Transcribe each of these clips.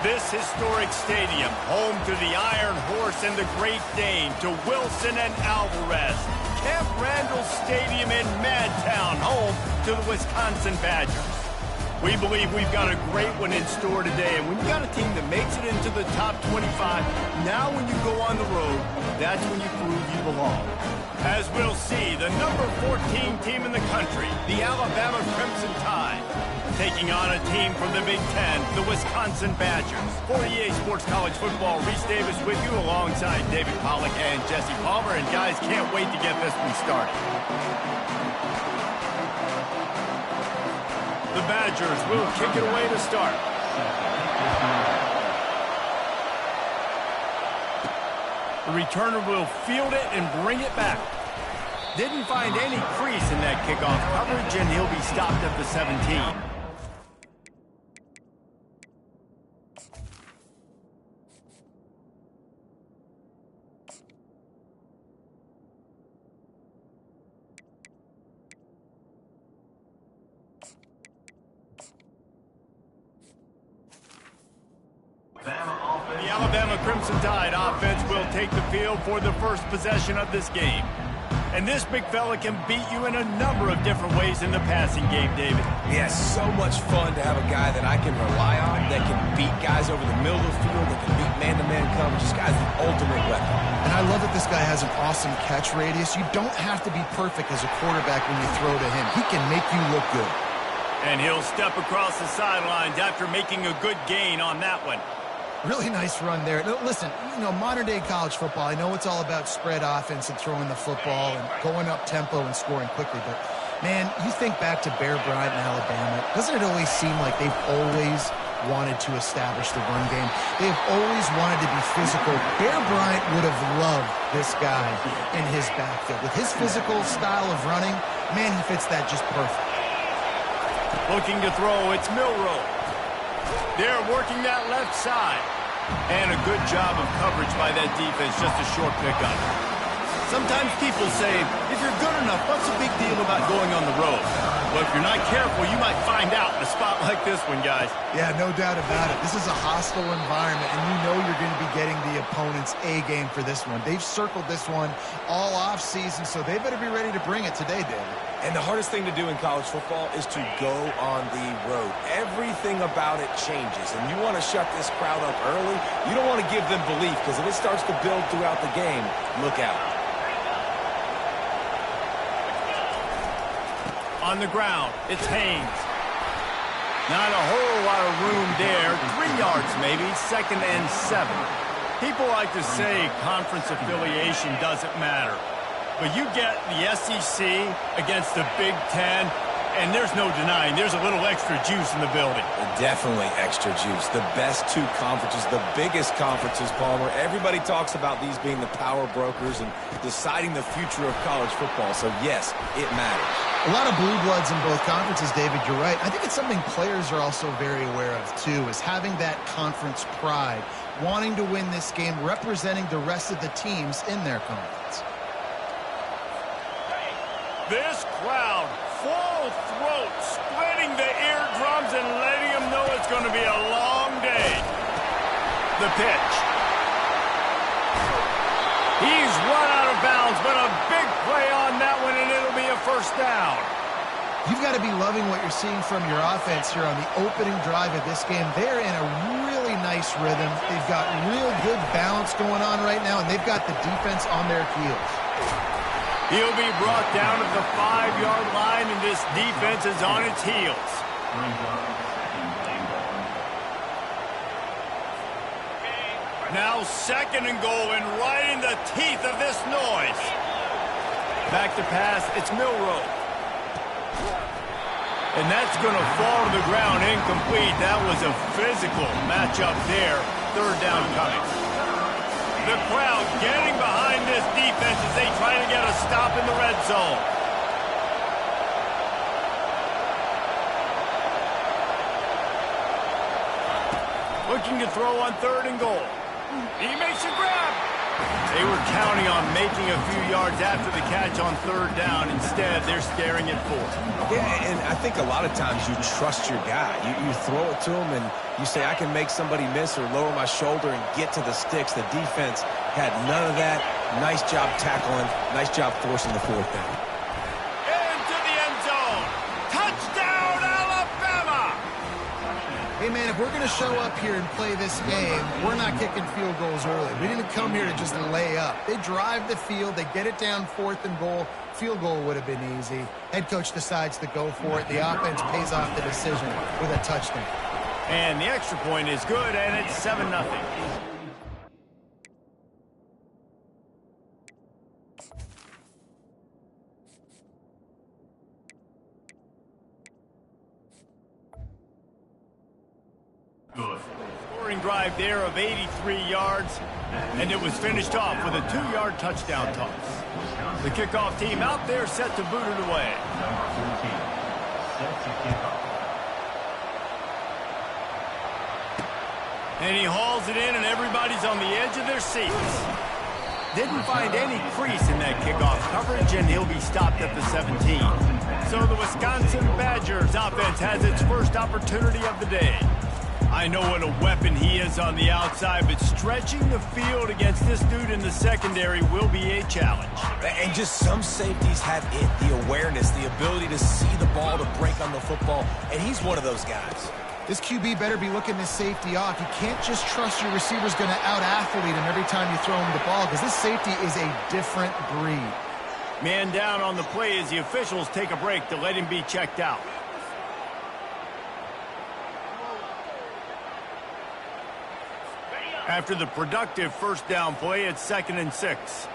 This historic stadium, home to the Iron Horse and the Great Dane, to Wilson and Alvarez. Camp Randall Stadium in Madtown, home to the Wisconsin Badgers. We believe we've got a great one in store today, and when you've got a team that makes it into the top 25, now when you go on the road, that's when you prove you belong. As we'll see, the number 14 team in the country, the Alabama Crimson Tide, taking on a team from the Big Ten, the Wisconsin Badgers. For EA Sports College Football, Reese Davis with you alongside David Pollack and Jesse Palmer. And guys, can't wait to get this one started. The Badgers will kick it away to start. The returner will field it and bring it back. Didn't find any crease in that kickoff coverage, and he'll be stopped at the 17. The Alabama Crimson Tide offense will take the field for the first possession of this game. And this big fella can beat you in a number of different ways in the passing game, David. Yes, so much fun to have a guy that I can rely on, that can beat guys over the middle of the field, that can beat man-to-man coverage. This guy's the ultimate weapon. And I love that this guy has an awesome catch radius. You don't have to be perfect as a quarterback when you throw to him. He can make you look good. And he'll step across the sidelines after making a good gain on that one. Really nice run there. Listen, you know, modern-day college football, I know it's all about spread offense and throwing the football and going up tempo and scoring quickly, but, man, you think back to Bear Bryant in Alabama, doesn't it always seem like they've always wanted to establish the run game? They've always wanted to be physical. Bear Bryant would have loved this guy in his backfield. With his physical style of running, man, he fits that just perfect. Looking to throw, it's Milroe. They're working that left side. And a good job of coverage by that defense, just a short pickup. Sometimes people say, if you're good enough, what's the big deal about going on the road? But if you're not careful, you might find out in a spot like this one, guys. Yeah, no doubt about it. This is a hostile environment, and you know you're going to be getting the opponent's A game for this one. They've circled this one all off-season, so they better be ready to bring it today, David. And the hardest thing to do in college football is to go on the road. Everything about it changes, and you want to shut this crowd up early. You don't want to give them belief, because if it starts to build throughout the game, look out. On the ground, it's Haynes. Not a whole lot of room there. 3 yards maybe, 2nd and 7. People like to say conference affiliation doesn't matter. But you get the SEC against the Big Ten, and there's no denying there's a little extra juice in the building. Definitely extra juice. The best two conferences, the biggest conferences, Palmer. Everybody talks about these being the power brokers and deciding the future of college football. So, yes, it matters. A lot of blue bloods in both conferences, David, you're right. I think it's something players are also very aware of, too, is having that conference pride, wanting to win this game, representing the rest of the teams in their conference. This crowd, full throat, splitting the eardrums and letting them know it's going to be a long day. The pitch. He's run out of bounds, but a big play on that one, and it'll be a first down. You've got to be loving what you're seeing from your offense here on the opening drive of this game. They're in a really nice rhythm. They've got real good balance going on right now, and they've got the defense on their heels. He'll be brought down at the 5-yard line, and this defense is on its heels. Now 2nd and goal, and right in the teeth of this noise. Back to pass, it's Milroe. And that's going to fall to the ground incomplete. That was a physical matchup there. 3rd down coming. The crowd getting behind this defense as they try to get a stop in the red zone. Looking to throw on 3rd and goal. He makes a grab. They were counting on making a few yards after the catch on third down. Instead, they're staring at fourth. Yeah, and I think a lot of times you trust your guy. You throw it to him, and you say, I can make somebody miss or lower my shoulder and get to the sticks. The defense had none of that. Nice job tackling. Nice job forcing the fourth down. Into the end zone. Touchdown, Alabama! Hey, man, if we're going to show up here and play this game, we're not kicking field goals early. We didn't come here to just lay up. They drive the field. They get it down 4th and goal. Field goal would have been easy. Head coach decides to go for it. The offense pays off the decision with a touchdown. And the extra point is good, and it's 7-0. Scoring drive there of 83 yards, and it was finished off with a 2-yard touchdown toss. The kickoff team out there set to boot it away. And he hauls it in, and everybody's on the edge of their seats. Didn't find any crease in that kickoff coverage, and he'll be stopped at the 17. So the Wisconsin Badgers offense has its first opportunity of the day. I know what a weapon he is on the outside, but stretching the field against this dude in the secondary will be a challenge. And just some safeties have it, the awareness, the ability to see the ball, to break on the football, and he's one of those guys. This QB better be looking this safety off. You can't just trust your receiver's going to out-athlete him every time you throw him the ball, because this safety is a different breed. Man down on the play as the officials take a break to let him be checked out. After the productive first down play, it's 2nd and 6.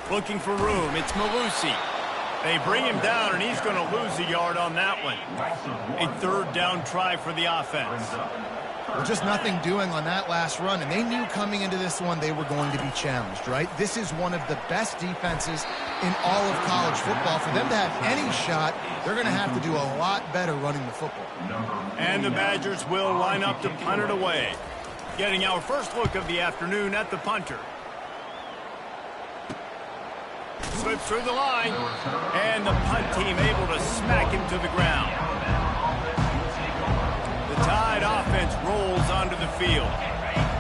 Looking for room, it's Malusi. They bring him down, and he's going to lose a yard on that one. A 3rd down try for the offense. Well, just nothing doing on that last run, and they knew coming into this one they were going to be challenged, right? This is one of the best defenses in all of college football. For them to have any shot, they're going to have to do a lot better running the football. And the Badgers will line up to punt it away. Getting our first look of the afternoon at the punter. Slips through the line, and the punt team able to smack him to the ground. The Tide offense rolls onto the field.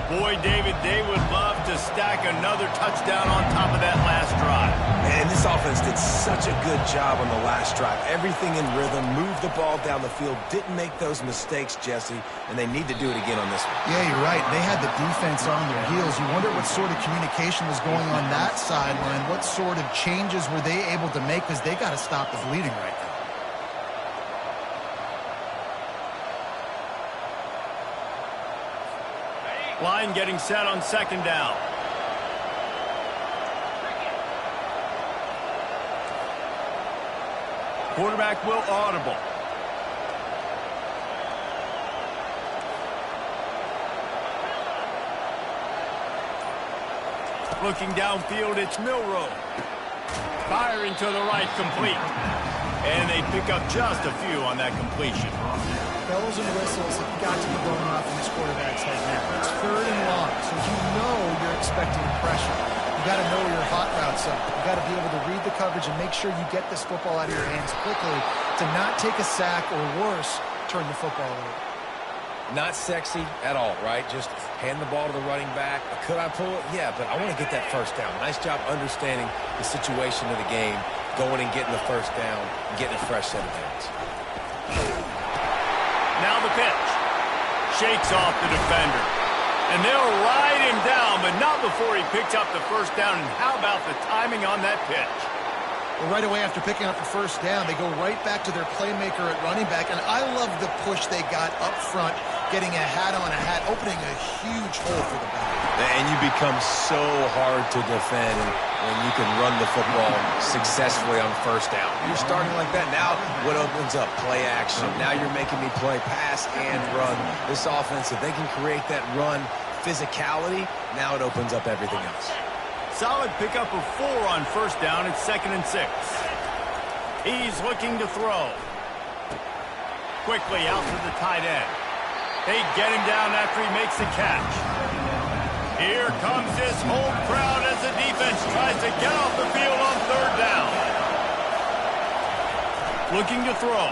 Boy, David, they would love to stack another touchdown on top of that last drive. And this offense did such a good job on the last drive. Everything in rhythm, moved the ball down the field, didn't make those mistakes, Jesse, and they need to do it again on this one. Yeah, you're right. They had the defense on their heels. You wonder what sort of communication was going on that sideline. What sort of changes were they able to make, because they got to stop the bleeding right now. Line getting set on 2nd down. Quarterback will audible. Looking downfield, it's Milroe. Firing to the right, complete. And they pick up just a few on that completion. Bells and whistles have got to be going off in this quarterback's head now. It's 3rd and long, so you know you're expecting pressure. You got to know your hot routes up. You got to be able to read the coverage and make sure you get this football out of your hands quickly to not take a sack or worse, turn the football over. Not sexy at all, right? Just hand the ball to the running back. Could I pull it? Yeah, but I want to get that first down. Nice job understanding the situation of the game, going and getting the first down, and getting a fresh set of downs. Now the pitch. Shakes off the defender. And they'll ride him down, but not before he picks up the first down. And how about the timing on that pitch? Well, right away after picking up the first down, they go right back to their playmaker at running back. And I love the push they got up front, getting a hat on a hat, opening a huge hole for the back. And you become so hard to defend when you can run the football successfully on first down. You're starting like that. Now what opens up? Play action. Now you're making me play pass and run. This offense, if they can create that run physicality, now it opens up everything else. Solid pickup of 4 on first down. It's 2nd and 6. He's looking to throw. Quickly out to the tight end. They get him down after he makes the catch. Here comes this home crowd as the defense tries to get off the field on third down. Looking to throw.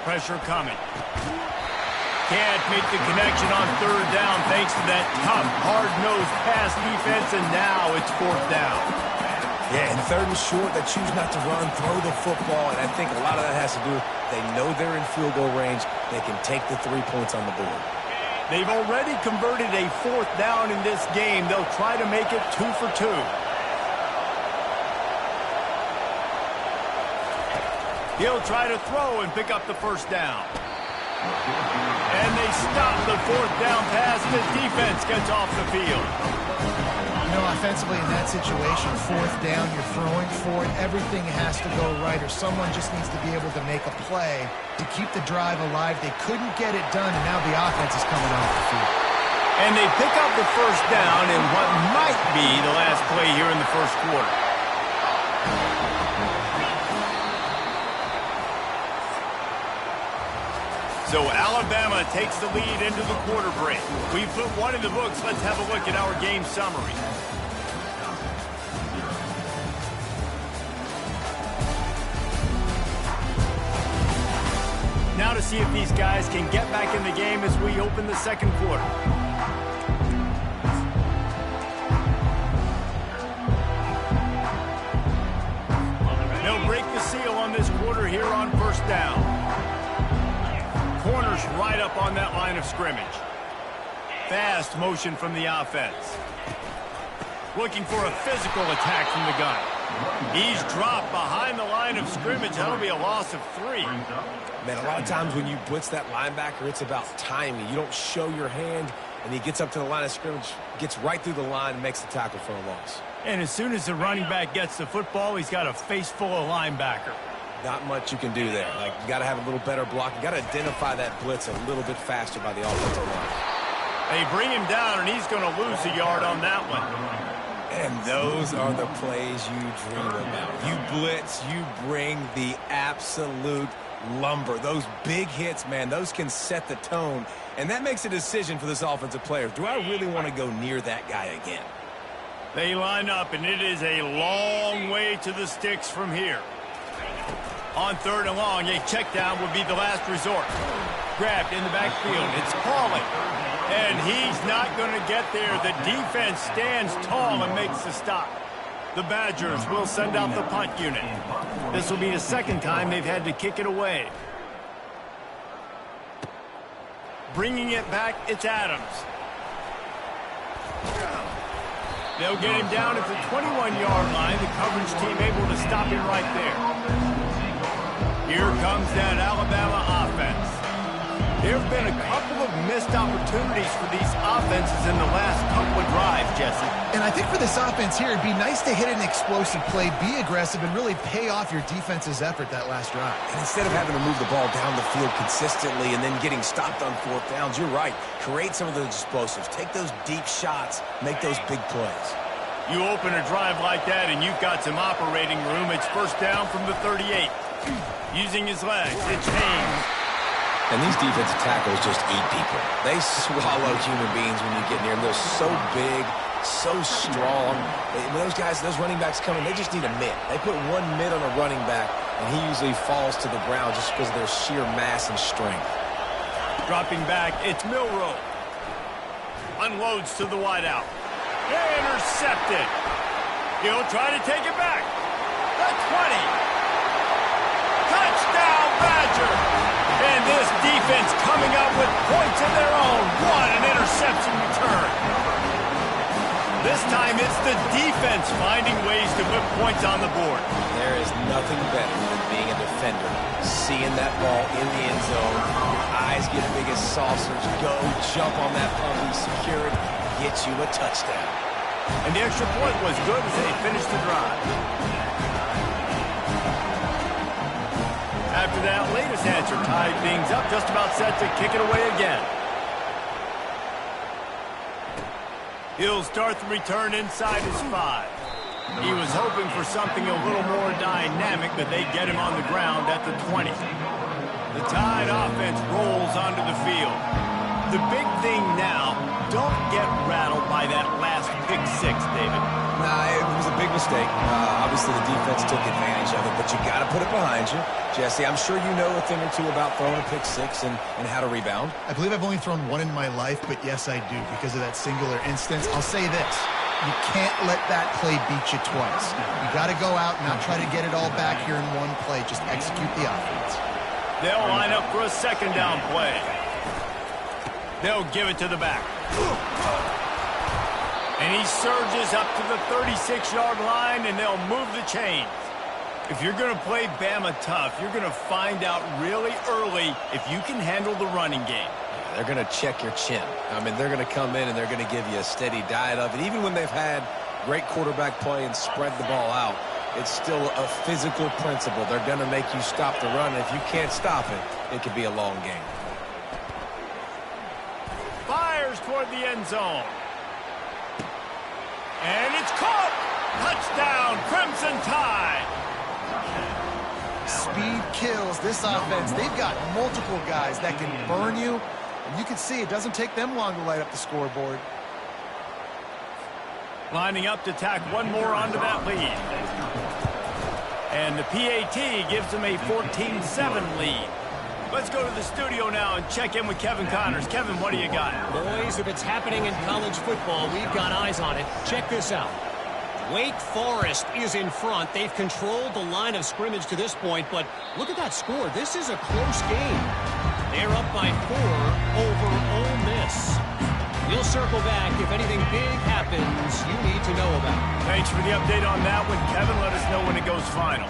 Pressure coming. Can't make the connection on third down thanks to that tough, hard-nosed pass defense, and now it's fourth down. Yeah, and third and short, they choose not to run, throw the football, and I think a lot of that has to do with they know they're in field goal range. They can take the 3 points on the board. They've already converted a fourth down in this game. They'll try to make it 2 for 2. He'll try to throw and pick up the first down. And they stop the fourth down pass. The defense gets off the field. You know, offensively in that situation, fourth down, you're throwing for it. Everything has to go right, or someone just needs to be able to make a play to keep the drive alive. They couldn't get it done, and now the offense is coming off the field. And they pick up the first down in what might be the last play here in the first quarter. So Alabama takes the lead into the quarter break. We put one in the books. Let's have a look at our game summary. Now to see if these guys can get back in the game as we open the second quarter. They'll break the seal on this quarter here on first down. Corners right up on that line of scrimmage. Fast motion from the offense. Looking for a physical attack from the gun. He's dropped behind the line of scrimmage. That'll be a loss of 3. Man, a lot of times when you blitz that linebacker, it's about timing. You don't show your hand, and he gets up to the line of scrimmage, gets right through the line, and makes the tackle for a loss. And as soon as the running back gets the football, he's got a face full of linebacker. Not much you can do there. Like, you got to have a little better block. You got to identify that blitz a little bit faster by the offensive line. They bring him down, and he's going to lose a yard on that one. And those are the plays you dream about. You blitz, you bring the absolute lumber. Those big hits, man, those can set the tone. And that makes a decision for this offensive player. Do I really want to go near that guy again? They line up, and it is a long way to the sticks from here. On third and long, a check down would be the last resort. Grabbed in the backfield. It's Pauling. And he's not going to get there. The defense stands tall and makes the stop. The Badgers will send out the punt unit. This will be the second time they've had to kick it away. Bringing it back, it's Adams. They'll get him down at the 21-yard line. The coverage team able to stop him right there. Here comes that Alabama offense. There have been a couple of missed opportunities for these offenses in the last couple of drives, Jesse. And I think for this offense here, it'd be nice to hit an explosive play, be aggressive, and really pay off your defense's effort that last drive. And instead of having to move the ball down the field consistently and then getting stopped on fourth downs, you're right. Create some of those explosives. Take those deep shots. Make those big plays. You open a drive like that, and you've got some operating room. It's first down from the 38. Using his legs, it's Haynes. And these defensive tackles just eat people. They swallow human beings when you get near them. They're so big, so strong. When those guys, those running backs come in, they just need a mitt. They put one mitt on a running back, and he usually falls to the ground just because of their sheer mass and strength. Dropping back, it's Milroe. Unloads to the wideout. Intercepted. He'll try to take it back. The 20. Touchdown, Badger. And this defense coming up with points of their own. What an interception return. This time it's the defense finding ways to put points on the board. There is nothing better than being a defender. Seeing that ball in the end zone. Your eyes get big as saucers. Go, jump on that puppy, secure it, get you a touchdown. And the extra point was good as they finished the drive. After that latest answer tied things up, just about set to kick it away again. He'll start the return inside his 5. He was hoping for something a little more dynamic, but they get him on the ground at the 20. The Tide offense rolls onto the field. The big thing now, don't get rattled by that last pick six, David. Nah, it was a big mistake. Obviously, the defense took advantage of it, but you got to put it behind you. Jesse, I'm sure you know a thing or two about throwing a pick six and how to rebound. I believe I've only thrown one in my life, but yes, I do because of that singular instance. I'll say this. You can't let that play beat you twice. You got to go out and not try to get it all back here in one play. Just execute the offense. They'll line up for a second down play. They'll give it to the back. And he surges up to the 36-yard line, and they'll move the chains. If you're going to play Bama tough, you're going to find out really early if you can handle the running game. They're going to check your chin. I mean, they're going to come in and they're going to give you a steady diet of it. Even when they've had great quarterback play and spread the ball out, it's still a physical principle. They're going to make you stop the run. And if you can't stop it, it could be a long game. Fires toward the end zone. And it's caught. Touchdown, Crimson Tide. Speed kills this offense. They've got multiple guys that can burn you. And you can see it doesn't take them long to light up the scoreboard. Lining up to tack one more onto that lead. And the PAT gives them a 14-7 lead. Let's go to the studio now and check in with Kevin Connors. Kevin, what do you got? Boys, if it's happening in college football, we've got eyes on it. Check this out. Wake Forest is in front. They've controlled the line of scrimmage to this point, but look at that score. This is a close game. They're up by 4 over Ole Miss. We'll circle back if anything big happens you need to know about. Thanks for the update on that one, Kevin. Let us know when it goes final.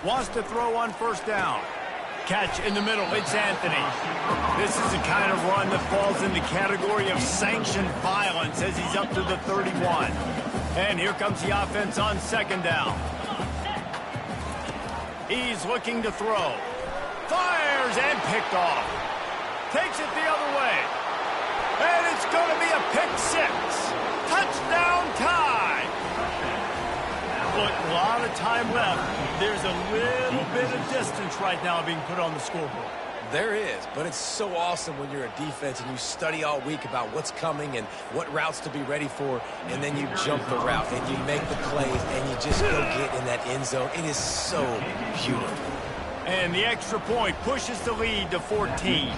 Wants to throw on first down. Catch in the middle. It's Anthony. This is the kind of run that falls in the category of sanctioned violence as he's up to the 31. And here comes the offense on second down. He's looking to throw. Fires and picked off. Takes it the other way. And it's going to be a pick six. Touchdown Tide. Look, a lot of time left. There's a little bit of distance right now being put on the scoreboard. There is, but it's so awesome when you're a defense and you study all week about what's coming and what routes to be ready for, and then you jump the route and you make the plays and you just go get in that end zone. It is so beautiful. And the extra point pushes the lead to 14.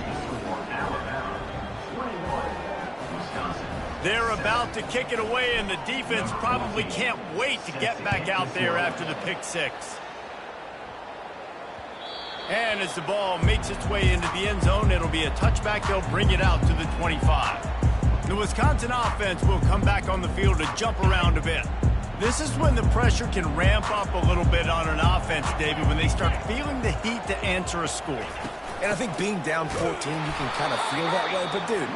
They're about to kick it away, and the defense probably can't wait to get back out there after the pick six. And as the ball makes its way into the end zone, it'll be a touchback. They'll bring it out to the 25. The Wisconsin offense will come back on the field to jump around a bit. This is when the pressure can ramp up a little bit on an offense, David, when they start feeling the heat to answer a score. And I think being down 14, you can kind of feel that way. But, dude,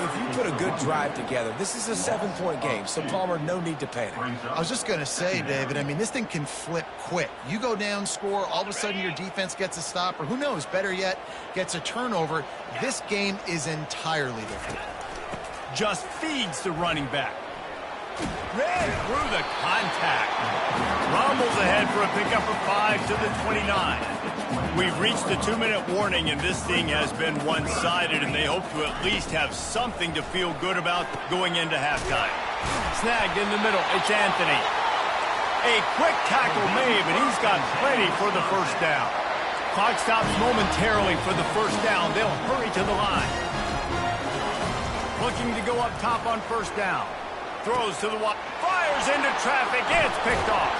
if you put a good drive together, this is a 7-point game. So, Palmer, no need to panic. I was just going to say, David, I mean, this thing can flip quick. You go down, score, all of a sudden your defense gets a stop, or who knows, better yet, gets a turnover. This game is entirely different. Just feeds the running back. Ran through the contact. Rumbles ahead for a pickup of 5 to the 29. We've reached the 2-minute warning, and this thing has been one-sided, and they hope to at least have something to feel good about going into halftime. Snagged in the middle. It's Anthony. A quick tackle made, but he's got plenty for the first down. Clock stops momentarily for the first down. They'll hurry to the line. Looking to go up top on first down. Throws to the wide. Fires into traffic. It's picked off.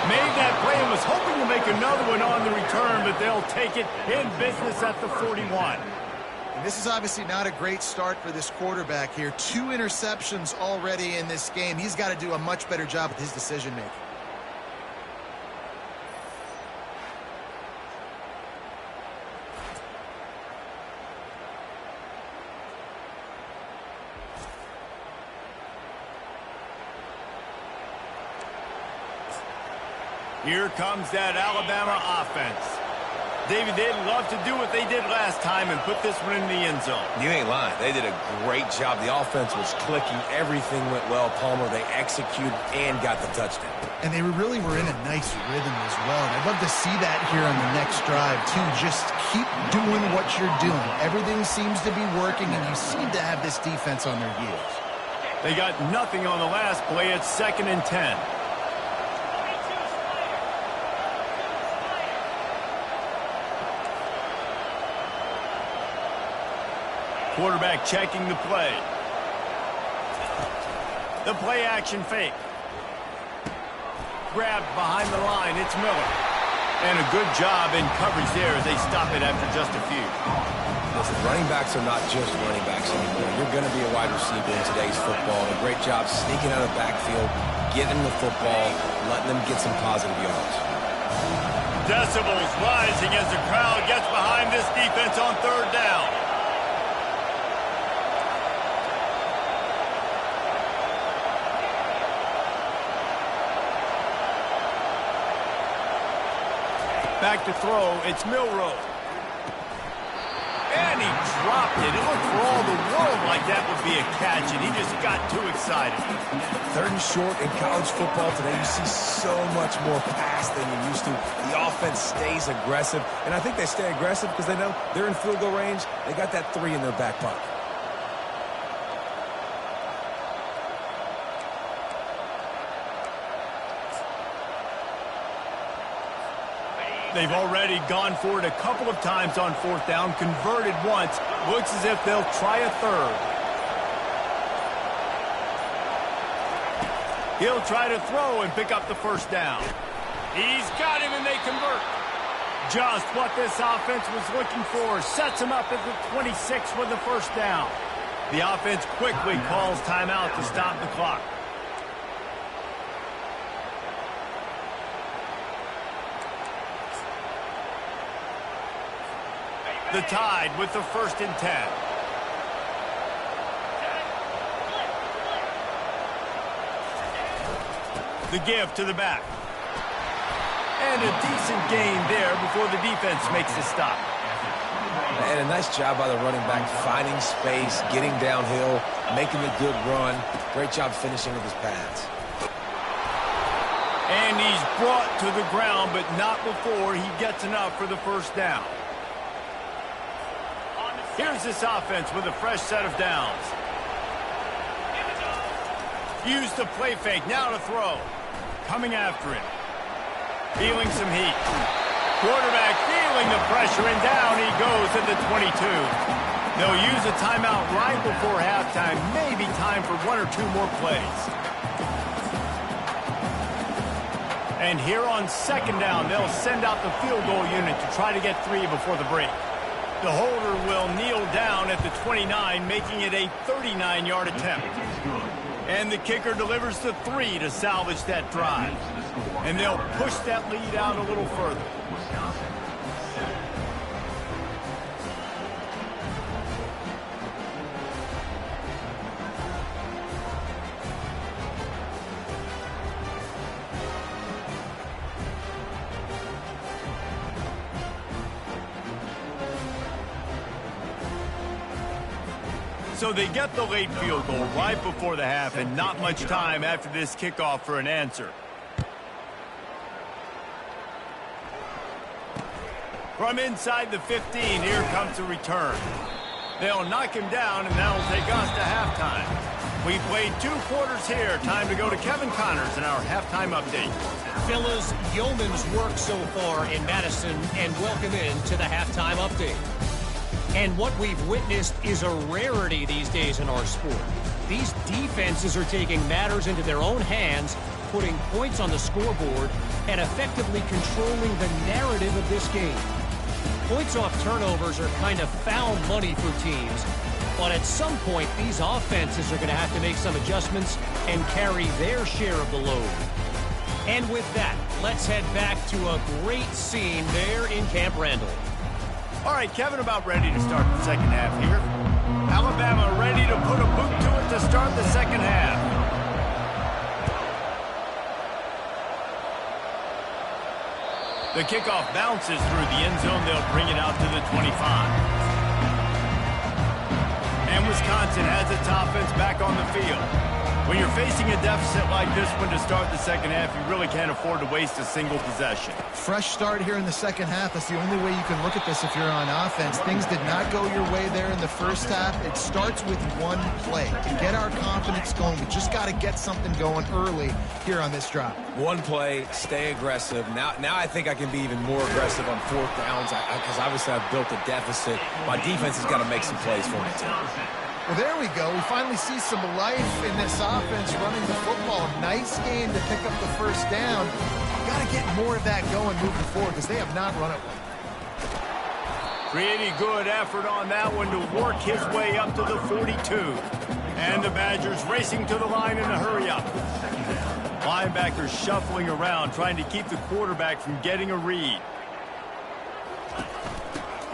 Made that play and was hoping to make another one on the return, but they'll take it in business at the 41. And this is obviously not a great start for this quarterback here. 2 interceptions already in this game. He's got to do a much better job with his decision-making. Here comes that Alabama offense. David, they'd love to do what they did last time and put this one in the end zone. You ain't lying. They did a great job. The offense was clicking. Everything went well, Palmer. They executed and got the touchdown. And they really were in a nice rhythm as well. And I'd love to see that here on the next drive, too. Just keep doing what you're doing. Everything seems to be working, and you seem to have this defense on their heels. They got nothing on the last play. It's 2nd and 10. Quarterback checking the play. The play action fake. Grabbed behind the line. It's Miller. And a good job in coverage there as they stop it after just a few. Listen, running backs are not just running backs anymore. You're going to be a wide receiver in today's football. A great job sneaking out of the backfield, getting the football, letting them get some positive yards. Decibels rising as the crowd gets behind this defense on 3rd down. Back to throw, it's Milroe. And he dropped it. It looked for all the world like that would be a catch, and he just got too excited. 3rd and short in college football today, you see so much more pass than you used to. The offense stays aggressive, and I think they stay aggressive because they know they're in field goal range. They got that 3 in their back pocket. They've already gone for it a couple of times on 4th down, converted once. Looks as if they'll try a 3rd. He'll try to throw and pick up the 1st down. He's got him and they convert. Just what this offense was looking for. Sets him up at the 26 with the 1st down. The offense quickly calls timeout to stop the clock. The Tide with the 1st and 10. The give to the back. And a decent gain there before the defense makes the stop. And a nice job by the running back, finding space, getting downhill, making a good run. Great job finishing with his pads. And he's brought to the ground, but not before he gets enough for the 1st down. Here's this offense with a fresh set of downs. Used the play fake, now to throw. Coming after him. Feeling some heat. Quarterback feeling the pressure, and down he goes at the 22. They'll use a timeout right before halftime. Maybe time for 1 or 2 more plays. And here on 2nd down, they'll send out the field goal unit to try to get 3 before the break. The holder will kneel down at the 29, making it a 39-yard attempt. And the kicker delivers the 3 to salvage that drive. And they'll push that lead out a little further. So they get the late field goal right before the half, and not much time after this kickoff for an answer. From inside the 15, here comes the return. They'll knock him down, and that'll take us to halftime. We played 2 quarters here. Time to go to Kevin Connors in our halftime update. Fellas, yeoman's work so far in Madison, and welcome in to the halftime update. And what we've witnessed is a rarity these days in our sport. These defenses are taking matters into their own hands, putting points on the scoreboard, and effectively controlling the narrative of this game. Points off turnovers are kind of foul money for teams, but at some point, these offenses are going to have to make some adjustments and carry their share of the load. And with that, let's head back to a great scene there in Camp Randall. All right, Kevin, about ready to start the second half here. Alabama ready to put a boot to it to start the second half. The kickoff bounces through the end zone. They'll bring it out to the 25. And Wisconsin has its offense back on the field. When you're facing a deficit like this one to start the second half, you really can't afford to waste a single possession. Fresh start here in the second half. That's the only way you can look at this if you're on offense. Things did not go your way there in the first half. It starts with one play. To get our confidence going, we just got to get something going early here on this drive. One play, stay aggressive. Now I think I can be even more aggressive on fourth downs because obviously I've built a deficit. My defense has got to make some plays for me, too. Well, there we go. We finally see some life in this offense running the football. Nice game to pick up the first down. Got to get more of that going moving forward because they have not run it well. Pretty good effort on that one to work his way up to the 42. And the Badgers racing to the line in a hurry-up. Linebackers shuffling around, trying to keep the quarterback from getting a read.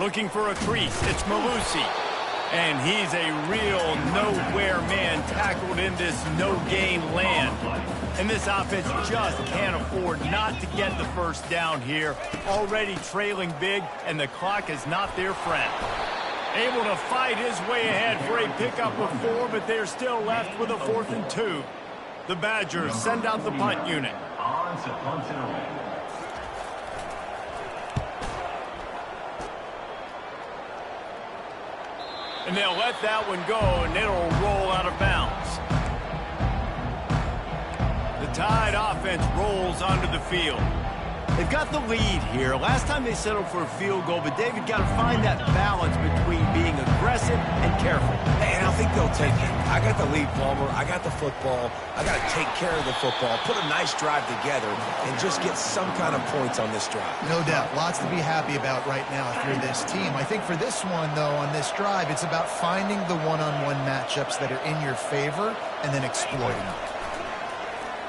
Looking for a crease. It's Malusi. And he's a real nowhere man tackled in this no-gain land. And this offense just can't afford not to get the first down here. Already trailing big, and the clock is not their friend. Able to fight his way ahead for a pickup of 4, but they're still left with a 4th and 2. The Badgers send out the punt unit. And they'll let that one go, and it'll roll out of bounds. The Tide offense rolls onto the field. They've got the lead here. Last time they settled for a field goal, but David got to find that balance between being aggressive and careful. And I think they'll take it. I got the lead, Palmer. I got the football. I got to take care of the football, put a nice drive together, and just get some kind of points on this drive. No doubt. Lots to be happy about right now if you're this team. I think for this one, though, on this drive, it's about finding the one-on-one matchups that are in your favor and then exploiting them.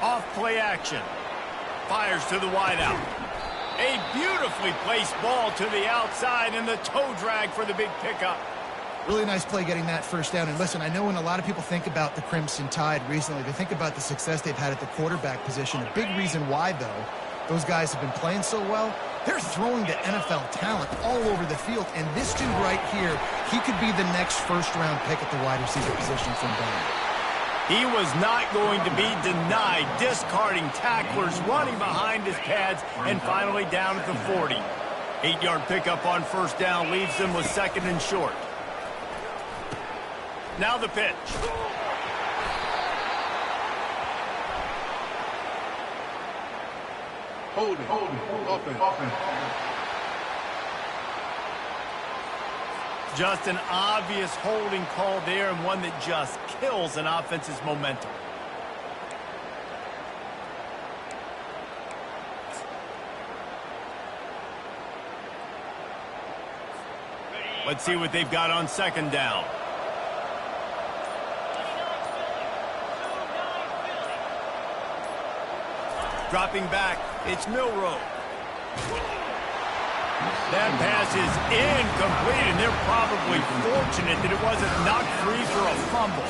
Off play action. Fires to the wideout. A beautifully placed ball to the outside and the toe drag for the big pickup. Really nice play getting that first down. And listen, I know when a lot of people think about the Crimson Tide recently, they think about the success they've had at the quarterback position. A big reason why, though, those guys have been playing so well, they're throwing to NFL talent all over the field. And this dude right here, he could be the next first-round pick at the wide receiver position from Bama. He was not going to be denied, discarding tacklers, running behind his pads, and finally down at the 40. 8-yard pickup on first down leaves them with 2nd and short. Now the pitch. Holding. Offense. Just an obvious holding call there, and one that just kills an offense's momentum. Let's see what they've got on 2nd down. Dropping back, it's Milroe. That pass is incomplete, and they're probably fortunate that it wasn't knocked free for a fumble.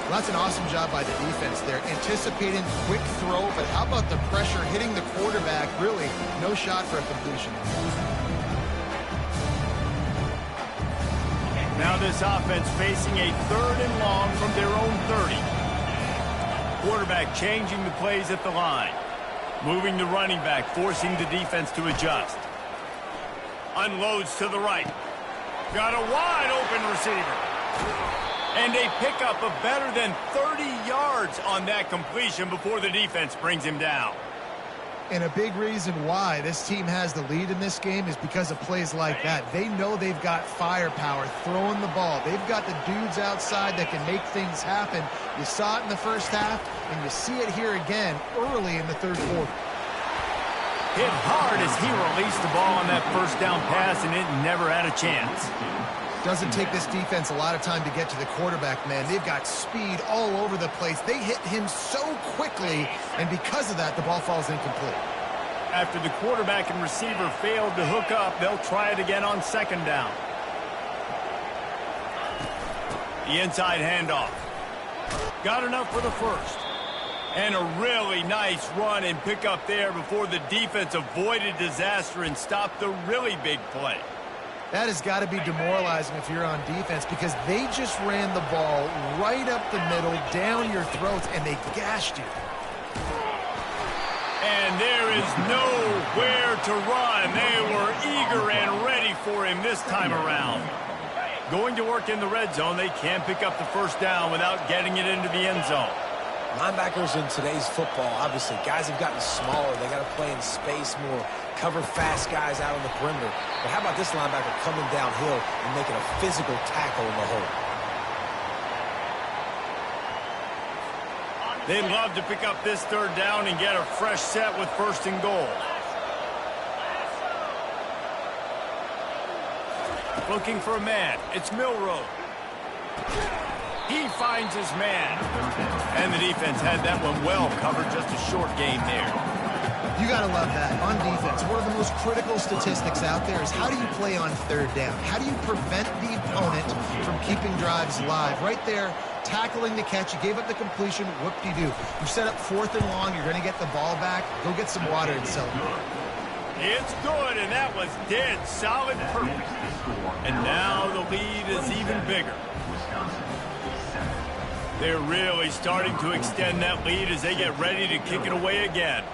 Well, that's an awesome job by the defense there. Anticipating quick throw, but how about the pressure hitting the quarterback? Really, no shot for a completion. Now this offense facing a 3rd and long from their own 30. Quarterback changing the plays at the line. Moving the running back, forcing the defense to adjust. Unloads to the right. Got a wide open receiver. And a pickup of better than 30 yards on that completion before the defense brings him down. And a big reason why this team has the lead in this game is because of plays like that. They know they've got firepower throwing the ball. They've got the dudes outside that can make things happen. You saw it in the first half, and you see it here again early in the 3rd quarter. Hit hard as he released the ball on that first down pass, and it never had a chance. Doesn't take this defense a lot of time to get to the quarterback, man. They've got speed all over the place. They hit him so quickly, and because of that, the ball falls incomplete. After the quarterback and receiver failed to hook up, they'll try it again on 2nd down. The inside handoff. Got enough for the first. And a really nice run and pick up there before the defense avoided disaster and stopped the really big play. That has got to be demoralizing if you're on defense because they just ran the ball right up the middle, down your throats, and they gashed you. And there is nowhere to run. They were eager and ready for him this time around. Going to work in the red zone, they can't pick up the first down without getting it into the end zone. Linebackers in today's football, obviously, guys have gotten smaller. They got to play in space more, cover fast guys out on the perimeter. But how about this linebacker coming downhill and making a physical tackle in the hole? They'd love to pick up this third down and get a fresh set with first and goal. Looking for a man. It's Milroe. He finds his man. And the defense had that one well covered. Just a short game there. You got to love that. On defense, one of the most critical statistics out there is how do you play on third down? How do you prevent the opponent from keeping drives live? Right there, tackling the catch. You gave up the completion. Whoop-de-doo. You set up fourth and long. You're going to get the ball back. Go get some water and celebrate. It's good, and that was dead solid perfect. And now the lead is even bigger. They're really starting to extend that lead as they get ready to kick it away again.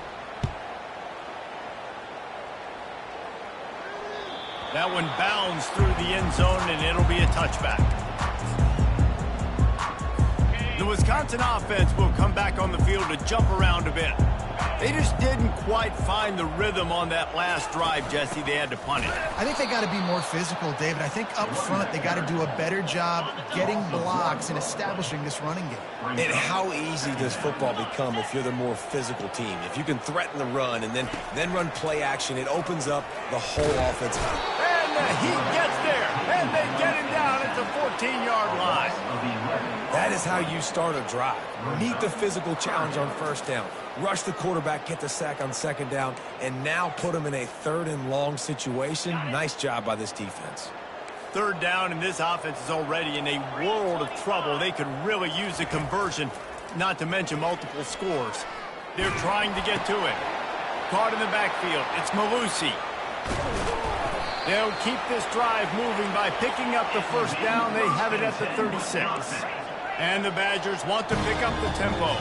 That one bounds through the end zone, and it'll be a touchback. The Wisconsin offense will come back on the field to jump around a bit. They just didn't quite find the rhythm on that last drive, Jesse. They had to punt it. I think they got to be more physical, David. I think up front they got to do a better job getting blocks and establishing this running game. And how easy does football become if you're the more physical team? If you can threaten the run and then run play action, it opens up the whole offense. And he gets there, and they get him down at the 14-yard line. That is how you start a drive. Meet the physical challenge on first down. Rush the quarterback, get the sack on second down, and now put him in a third and long situation. Nice job by this defense. Third down, and this offense is already in a world of trouble. They could really use a conversion, not to mention multiple scores. They're trying to get to it. Caught in the backfield. It's Malusi. They'll keep this drive moving by picking up the first down. They have it at the 36. And the Badgers want to pick up the tempo.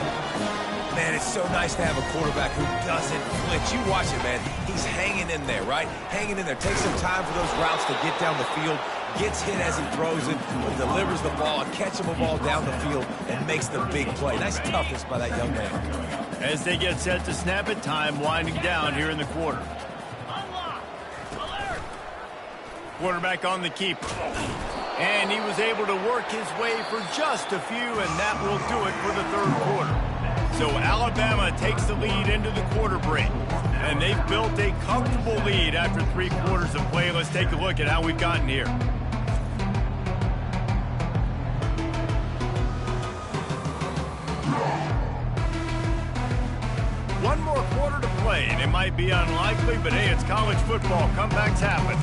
Man, it's so nice to have a quarterback who doesn't flinch. You watch it, man. He's hanging in there, right? Hanging in there. Takes some time for those routes to get down the field. Gets hit as he throws it, but delivers the ball, catches the ball down the field, and makes the big play. Nice toughness by that young man. As they get set to snap it, time winding down here in the quarter. Quarterback on the keeper. And he was able to work his way for just a few, and that will do it for the third quarter. So Alabama takes the lead into the quarter break. And they've built a comfortable lead after 3 quarters of play. Let's take a look at how we've gotten here. One more quarter to play, and it might be unlikely, but hey, it's college football. Comebacks happen.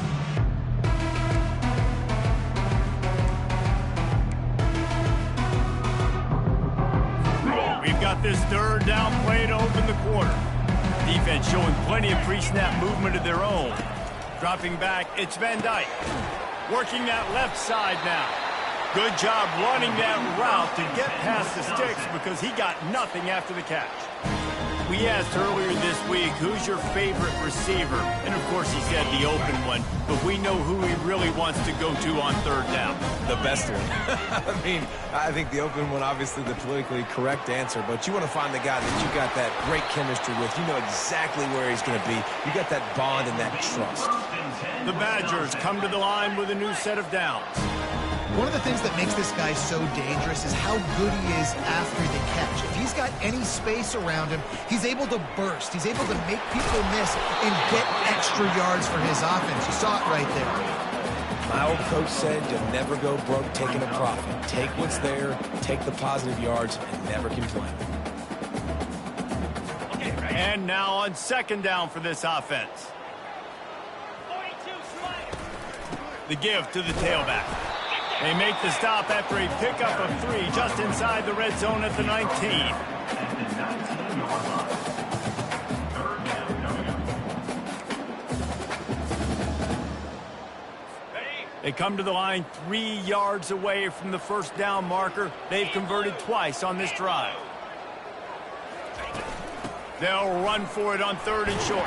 We've got this third down play to open the quarter. Defense showing plenty of pre-snap movement of their own. Dropping back, it's Van Dyke. Working that left side now. Good job running that route to get past the sticks because he got nothing after the catch. We asked earlier this week, who's your favorite receiver? And of course he said the open one, but we know who he really wants to go to on third down. The best one. I mean, I think the open one, obviously the politically correct answer, but you want to find the guy that you got that great chemistry with. You know exactly where he's going to be. You got that bond and that trust. The Badgers come to the line with a new set of downs. One of the things that makes this guy so dangerous is how good he is after the catch. If he's got any space around him, he's able to burst. He's able to make people miss and get extra yards for his offense. You saw it right there. My old coach said you'll never go broke taking a profit. Take what's there, take the positive yards, and never complain. And now on second down for this offense. The give to the tailback. They make the stop after a pickup of 3 just inside the red zone at the 19. They come to the line 3 yards away from the first down marker. They've converted twice on this drive. They'll run for it on 3rd and short.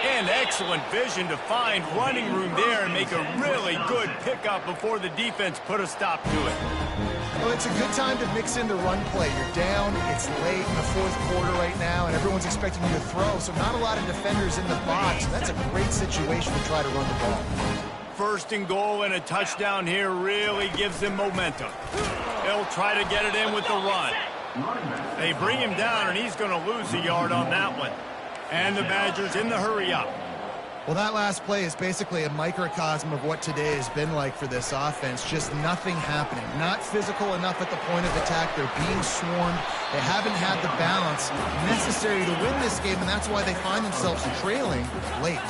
And excellent vision to find running room there and make a really good pickup before the defense put a stop to it. Well, it's a good time to mix in the run play. You're down, it's late in the 4th quarter right now, and everyone's expecting you to throw, so not a lot of defenders in the box. That's a great situation to try to run the ball. 1st and goal and a touchdown here really gives them momentum. They'll try to get it in with the run. They bring him down, and he's going to lose a yard on that one. And the Badgers in the hurry-up. Well, that last play is basically a microcosm of what today has been like for this offense. Just nothing happening. Not physical enough at the point of attack. They're being swarmed. They haven't had the balance necessary to win this game, and that's why they find themselves trailing late.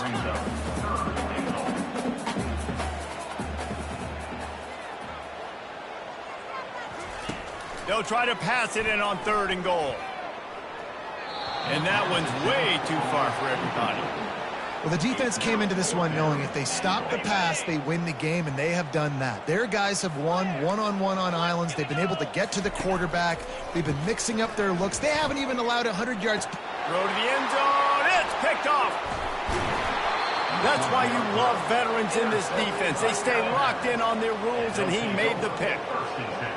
They'll try to pass it in on 3rd and goal. And that one's way too far for everybody. Well, the defense came into this one knowing if they stop the pass, they win the game, and they have done that. Their guys have won one-on-one on islands. They've been able to get to the quarterback. They've been mixing up their looks. They haven't even allowed 100 yards. Throw to the end zone. It's picked off. That's why you love veterans in this defense. They stay locked in on their rules, and he made the pick.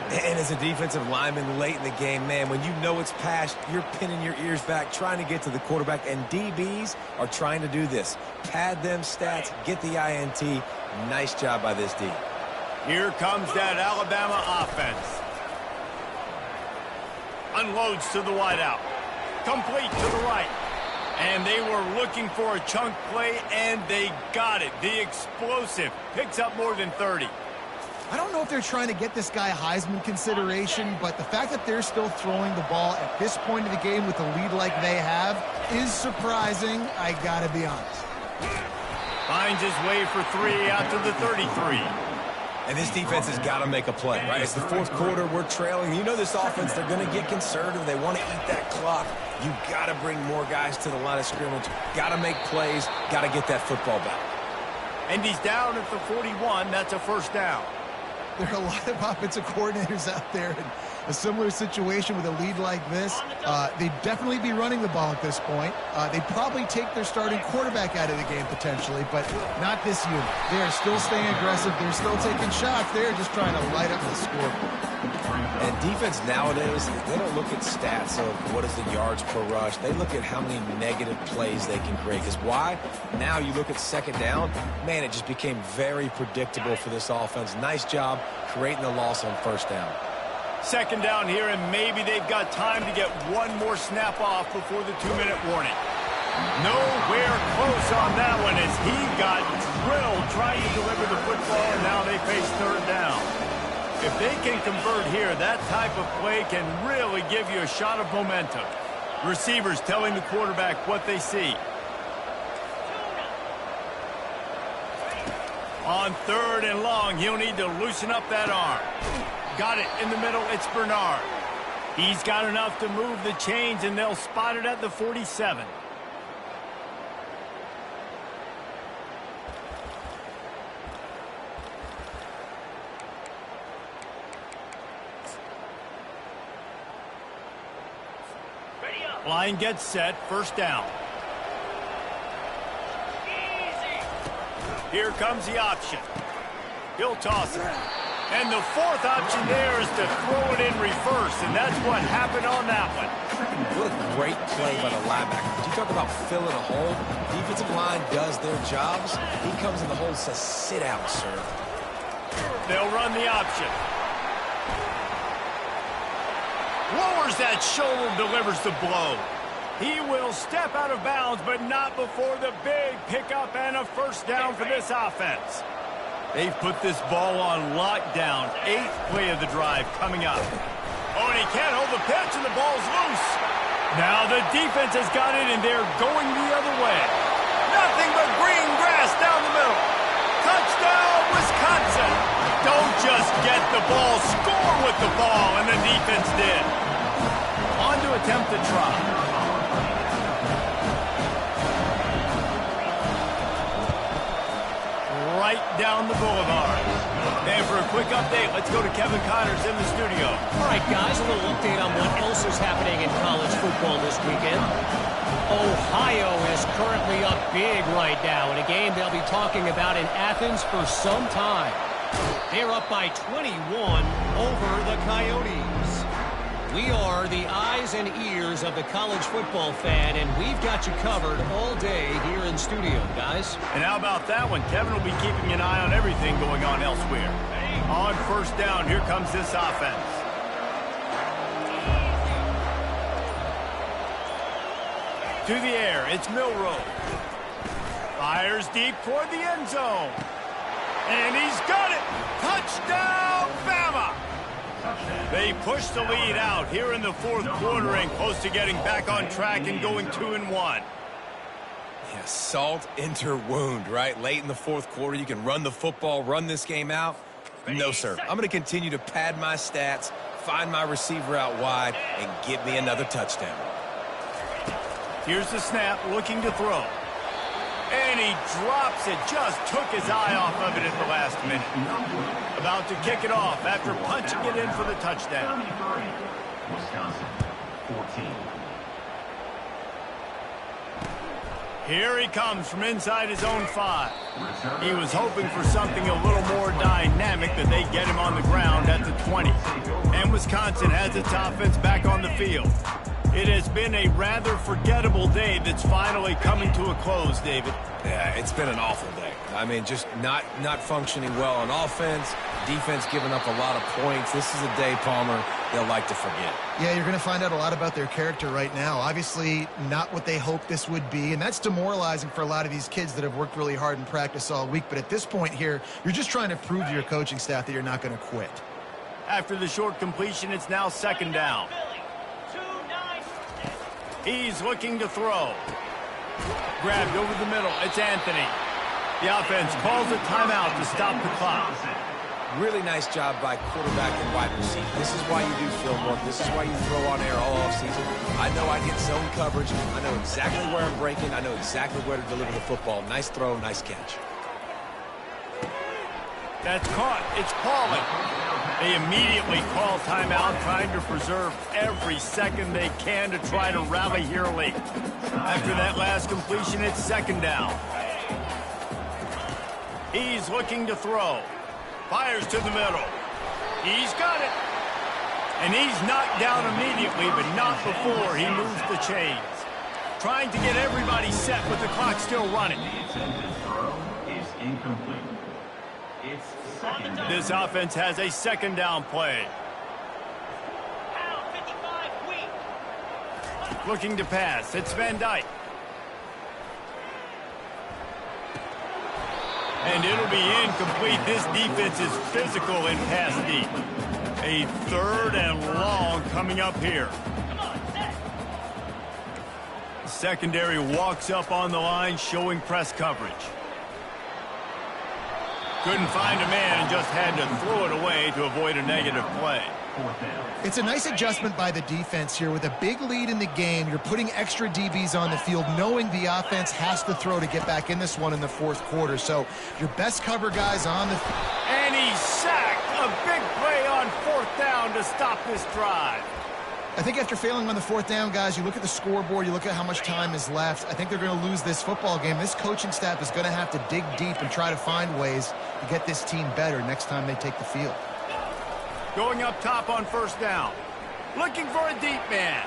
And as a defensive lineman late in the game, man, when you know it's past, you're pinning your ears back, trying to get to the quarterback, and DBs are trying to do this. Pad them stats, get the INT. Nice job by this D. Here comes that Alabama offense. Unloads to the wideout. Complete to the right. And they were looking for a chunk play, and they got it. The explosive picks up more than 30. I don't know if they're trying to get this guy Heisman consideration, but the fact that they're still throwing the ball at this point of the game with a lead like they have is surprising, I gotta be honest. Finds his way for 3 out to the 33. And this defense has got to make a play, right? It's the 4th quarter. We're trailing. You know this offense, they're going to get conservative. They want to eat that clock. You got to bring more guys to the line of scrimmage. Got to make plays. Got to get that football back. And he's down at the 41. That's a 1st down. There are a lot of offensive coordinators out there in a similar situation with a lead like this. They'd definitely be running the ball at this point. They'd probably take their starting quarterback out of the game potentially, but not this unit. They are still staying aggressive. They're still taking shots. They're just trying to light up the scoreboard. And defense nowadays, they don't look at stats of what is the yards per rush. They look at how many negative plays they can create. Because why? Now you look at 2nd down, man, it just became very predictable for this offense. Nice job creating the loss on 1st down. 2nd down here, and maybe they've got time to get one more snap off before the 2-minute warning. Nowhere close on that one as he got drilled trying to deliver the football, and now they face 3rd down. If they can convert here, that type of play can really give you a shot of momentum. Receivers telling the quarterback what they see. On 3rd and long, he'll need to loosen up that arm. Got it in the middle, it's Bernard. He's got enough to move the chains, and they'll spot it at the 47. Line gets set, 1st down. Here comes the option. He'll toss it. And the 4th option there is to throw it in reverse, and that's what happened on that one. What a great play by the linebacker. You talk about filling a hole. Defensive line does their jobs. He comes in the hole and says, sit out, sir. They'll run the option. Lowers that shoulder, delivers the blow. He will step out of bounds, but not before the big pickup and a 1st down for this offense. They've put this ball on lockdown. 8th play of the drive coming up. Oh, and he can't hold the pitch, and the ball's loose. Now the defense has got it, and they're going the other way. Nothing but green grass down the middle. Touchdown, Wisconsin. Don't just get the ball, score with the ball, and the defense did. On to attempt the try. right down the boulevard. And for a quick update, let's go to Kevin Connors in the studio. All right, guys, a little update on what else is happening in college football this weekend. Ohio is currently up big right now in a game they'll be talking about in Athens for some time. They're up by 21 over the Coyotes. We are the eyes and ears of the college football fan, and we've got you covered all day here in studio, guys. And how about that one? Kevin will be keeping an eye on everything going on elsewhere. On first down, here comes this offense. To the air, it's Milroe. Fires deep toward the end zone. And he's got it! Touchdown, Bama! They push the lead out here in the fourth quarter and close to getting back on track and going 2-1. Yeah, salt enter wound, right? Late in the fourth quarter, you can run the football, run this game out. No, sir. I'm going to continue to pad my stats, find my receiver out wide, and get me another touchdown. Here's the snap, looking to throw. And he drops it, just took his eye off of it at the last minute. About to kick it off after punching it in for the touchdown. Wisconsin, 14. Here he comes from inside his own 5. He was hoping for something a little more dynamic, that they get him on the ground at the 20. And Wisconsin has its offense back on the field. It has been a rather forgettable day that's finally coming to a close, David. Yeah, it's been an awful day. I mean, just not functioning well on offense, defense giving up a lot of points. This is a day, Palmer, they'll like to forget. Yeah, you're going to find out a lot about their character right now. Obviously, not what they hoped this would be, and that's demoralizing for a lot of these kids that have worked really hard in practice all week. But at this point here, you're just trying to prove to your coaching staff that you're not going to quit. After the short completion, it's now second down. He's looking to throw. Grabbed over the middle. It's Anthony. The offense calls a timeout to stop the clock. Really nice job by quarterback and wide receiver. This is why you do film work. This is why you throw on air all offseason. I know I get zone coverage. I know exactly where I'm breaking. I know exactly where to deliver the football. Nice throw, nice catch. That's caught. It's Pauling. They immediately call timeout, trying to preserve every second they can to try to rally here late. After that last completion, it's second down. He's looking to throw. Fires to the middle. He's got it. And he's knocked down immediately, but not before he moves the chains. Trying to get everybody set with the clock still running. The intended throw is incomplete. It's second down. This offense has a second down play. Looking to pass. It's Van Dyke. And it'll be incomplete. This defense is physical and pass deep. A third and long coming up here. Secondary walks up on the line, showing press coverage. Couldn't find a man and just had to throw it away to avoid a negative play. It's a nice adjustment by the defense here. With a big lead in the game, you're putting extra DBs on the field, knowing the offense has to throw to get back in this one in the fourth quarter. So your best cover guys on the... And he's sacked. A big play on fourth down to stop this drive. I think after failing on the fourth down, guys, you look at the scoreboard, you look at how much time is left. I think they're going to lose this football game. This coaching staff is going to have to dig deep and try to find ways to get this team better next time they take the field. Going up top on first down. Looking for a deep man.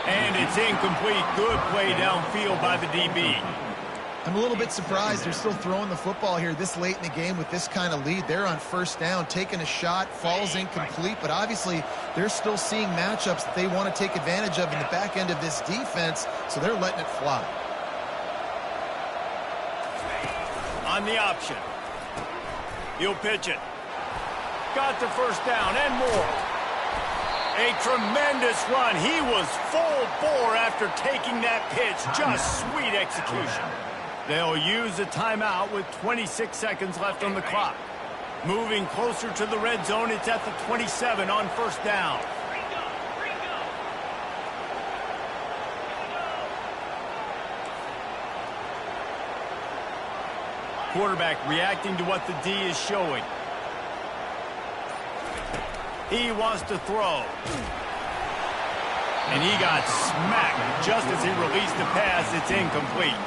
And it's incomplete. Good play downfield by the DB. I'm a little bit surprised they're still throwing the football here this late in the game with this kind of lead. They're on first down, taking a shot, falls incomplete, but obviously they're still seeing matchups that they want to take advantage of in the back end of this defense, so they're letting it fly. On the option. He'll pitch it. Got the first down and more. A tremendous run. He was full bore after taking that pitch. Just sweet execution. They'll use a timeout with 26 seconds left on the clock. Moving closer to the red zone, it's at the 27 on first down. quarterback reacting to what the D is showing. He wants to throw. And he got smacked just as he released the pass. It's incomplete.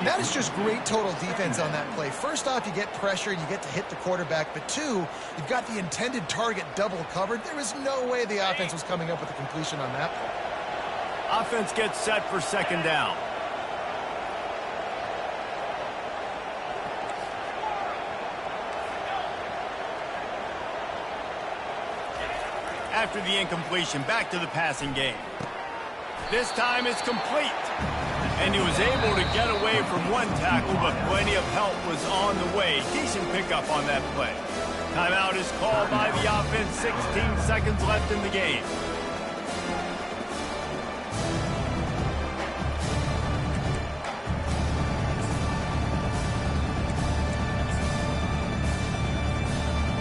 That is just great total defense on that play. First off, you get pressure, you get to hit the quarterback. But two, you've got the intended target double covered. There was no way the offense was coming up with a completion on that play. Offense gets set for second down. After the incompletion, back to the passing game. This time it's complete. And he was able to get away from one tackle, but plenty of help was on the way. Decent pickup on that play. Timeout is called by the offense. 16 seconds left in the game.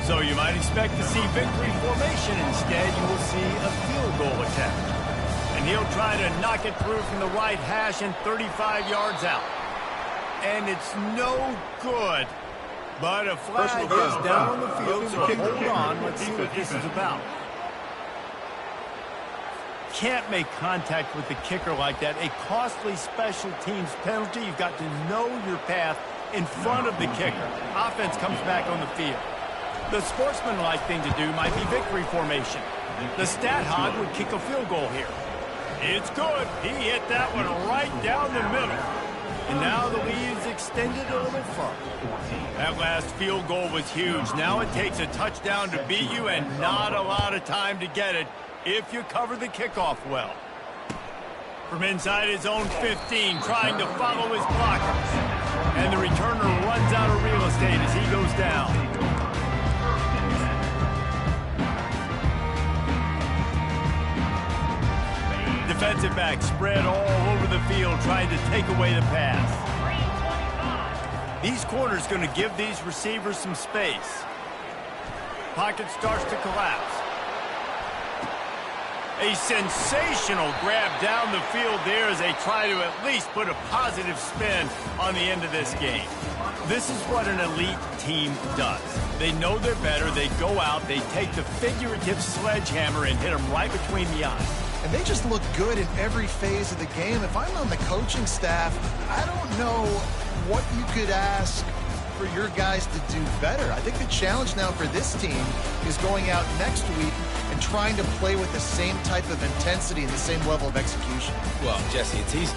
So you might expect to see victory formation. Instead, you will see a field goal attempt. And he'll try to knock it through from the right hash and 35 yards out. And it's no good. But a flag is down on the field, so hold on. Let's see what this is about. Can't make contact with the kicker like that. A costly special teams penalty. You've got to know your path in front of the kicker. Offense comes back on the field. The sportsmanlike thing to do might be victory formation. The stat hog would kick a field goal here. It's good. He hit that one right down the middle. And now the lead is extended a little further. That last field goal was huge. Now it takes a touchdown to beat you and not a lot of time to get it if you cover the kickoff well. From inside his own 15, trying to follow his blockers. And the returner runs out of real estate as he goes down. Defensive back spread all over the field trying to take away the pass. These corners going to give these receivers some space. Pocket starts to collapse. A sensational grab down the field there as they try to at least put a positive spin on the end of this game. This is what an elite team does. They know they're better. They go out. They take the figurative sledgehammer and hit them right between the eyes. And they just look good in every phase of the game. If I'm on the coaching staff, I don't know what you could ask for your guys to do better. I think the challenge now for this team is going out next week and trying to play with the same type of intensity and the same level of execution. Well, Jesse, it's easy.